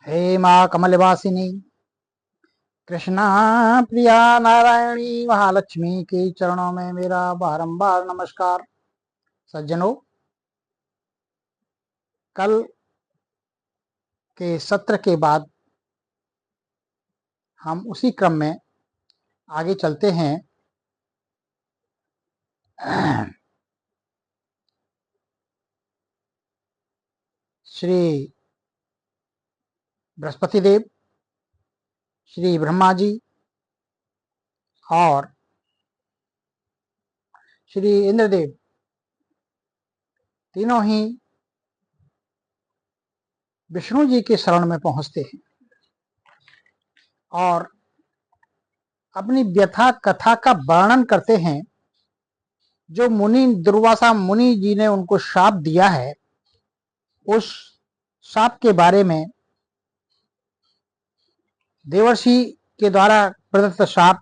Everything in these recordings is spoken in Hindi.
हे माँ कमलवासिनी कृष्णा प्रिया नारायणी महालक्ष्मी के चरणों में मेरा बारंबार नमस्कार। सज्जनों, कल के सत्र के बाद हम उसी क्रम में आगे चलते हैं। श्री बृहस्पति देव, श्री ब्रह्मा जी और श्री इंद्रदेव तीनों ही विष्णु जी के शरण में पहुंचते हैं और अपनी व्यथा कथा का वर्णन करते हैं। जो मुनि दुर्वासा मुनि जी ने उनको शाप दिया है, उस शाप के बारे में देवर्षि के द्वारा प्रदत्त शाप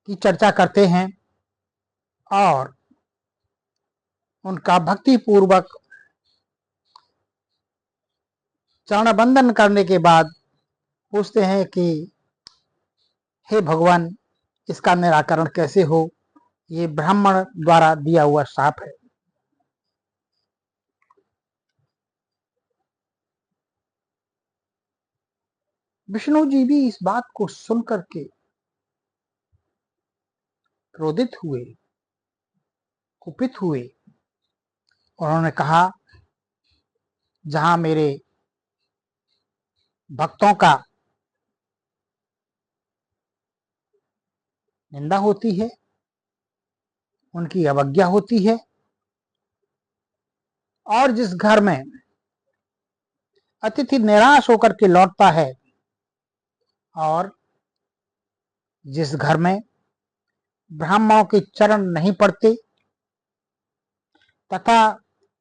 की चर्चा करते हैं और उनका भक्ति पूर्वक चरण बंदन करने के बाद पूछते हैं कि हे भगवान, इसका निराकरण कैसे हो? ये ब्राह्मण द्वारा दिया हुआ शाप है। विष्णु जी भी इस बात को सुनकर के क्रोधित हुए, कुपित हुए। उन्होंने कहा, जहां मेरे भक्तों का निंदा होती है, उनकी अवज्ञा होती है, और जिस घर में अतिथि निराश होकर के लौटता है, और जिस घर में ब्राह्मणों के चरण नहीं पड़ते तथा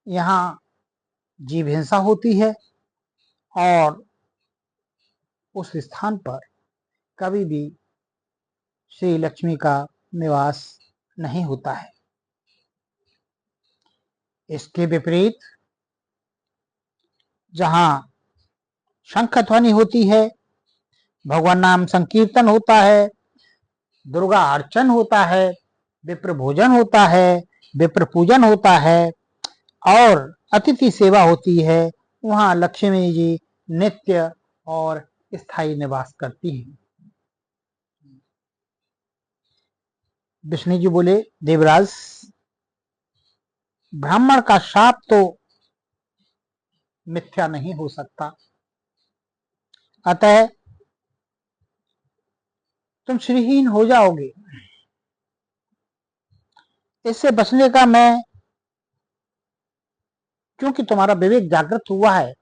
यहाँ जीव हिंसा होती है, और उस स्थान पर कभी भी श्री लक्ष्मी का निवास नहीं होता है। इसके विपरीत जहां शंख ध्वनि होती है, भगवान नाम संकीर्तन होता है, दुर्गा अर्चन होता है, विप्र भोजन होता है, विप्र पूजन होता है और अतिथि सेवा होती है, वहां लक्ष्मी जी नित्य और स्थायी निवास करती हैं। विष्णु जी बोले, देवराज, ब्राह्मण का शाप तो मिथ्या नहीं हो सकता, अतः तुम श्रीहीन हो जाओगे। इससे बचने का मैं, क्योंकि तुम्हारा विवेक जागृत हुआ है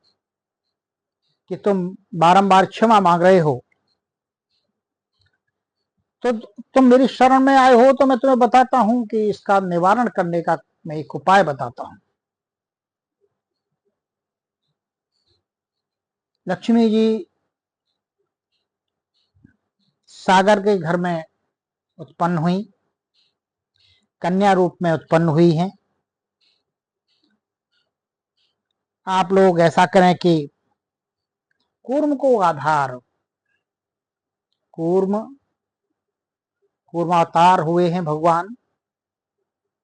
कि तुम बारंबार क्षमा मांग रहे हो, तो तुम मेरी शरण में आए हो, तो मैं तुम्हें बताता हूं कि इसका निवारण करने का मैं एक उपाय बताता हूं। लक्ष्मी जी सागर के घर में उत्पन्न हुई, कन्या रूप में उत्पन्न हुई हैं। आप लोग ऐसा करें कि कूर्म को आधार, कूर्मावतार हुए हैं भगवान,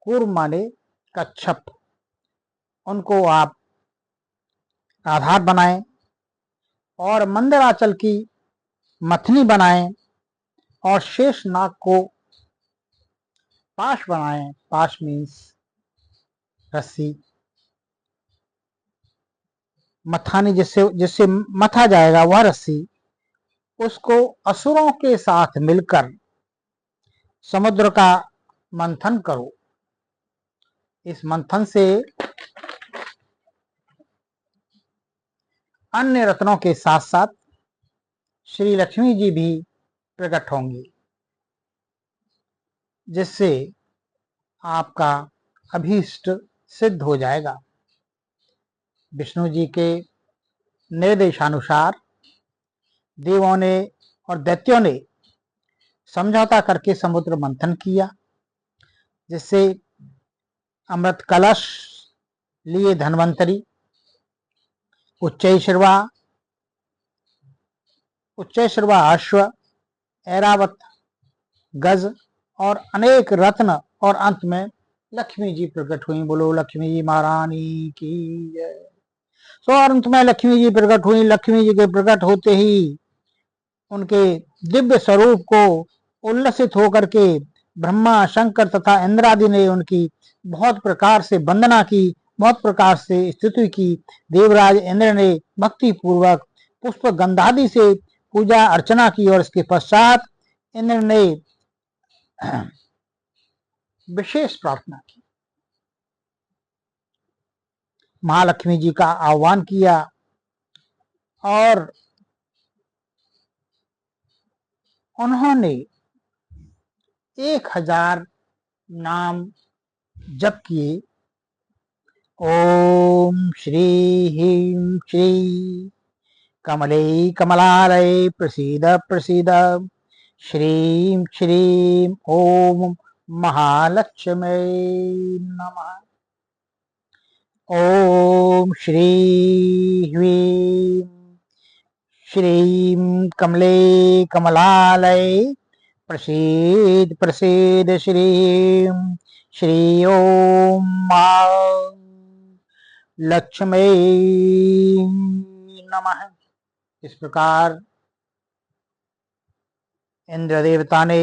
कूर्म माने कच्छप, उनको आप आधार बनाएं और मंदराचल की मथनी बनाएं और शेष नाग को पाश बनाएं। पाश मीन्स रस्सी, मथानी, जिससे जिससे मथा जाएगा वह रस्सी, उसको असुरों के साथ मिलकर समुद्र का मंथन करो। इस मंथन से अन्य रत्नों के साथ साथ श्री लक्ष्मी जी भी प्रकट होंगी, जिससे आपका अभीष्ट सिद्ध हो जाएगा। विष्णु जी के निर्देशानुसार देवों ने और दैत्यों ने समझौता करके समुद्र मंथन किया, जिससे अमृत कलश लिए धन्वंतरी, उच्चैश्रवा उच्चैश्रवा अश्व, ऐरावत गज और अनेक रत्न, और अंत में लक्ष्मी जी प्रकट हुई। बोलो लक्ष्मी जी महारानी की जय। सो अंत में लक्ष्मी जी प्रकट हुई। लक्ष्मी जी के प्रकट होते ही उनके दिव्य स्वरूप को उल्लसित होकर के ब्रह्मा शंकर तथा इंद्रादि ने उनकी बहुत प्रकार से वंदना की, बहुत प्रकार से स्तुति की। देवराज इंद्र ने भक्ति पूर्वक पुष्प गंधादि से पूजा अर्चना की और इसके पश्चात इंद्र ने विशेष प्रार्थना की, महालक्ष्मी जी का आह्वान किया और उन्होंने 1000 नाम जप किए। ओम श्री ह्रीं श्री कमले कमलालय प्रसीद प्रसीद, श्रीं श्रीं ओम महालक्ष्मी नमः। ओम श्री ह्रीं श्रीं कमले कमलालय प्रसीद प्रसीद, श्रीं श्री ओम लक्ष्मी नमः। इस प्रकार इंद्र देवता ने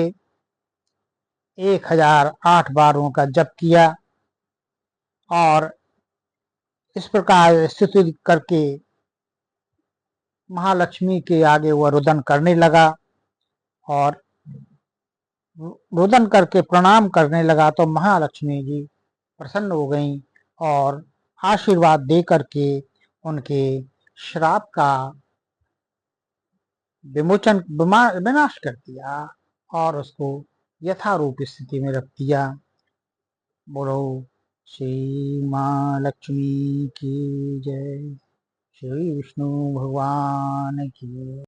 1008 बारों का जप किया और इस प्रकार स्तुति करके महालक्ष्मी के आगे वह रुदन करने लगा और रुदन करके प्रणाम करने लगा तो महालक्ष्मी जी प्रसन्न हो गईं और आशीर्वाद दे करके उनके श्राप का विनाश कर दिया और उसको यथारूप स्थिति में रख दिया। बोलो श्री माँ लक्ष्मी की जय। श्री विष्णु भगवान की।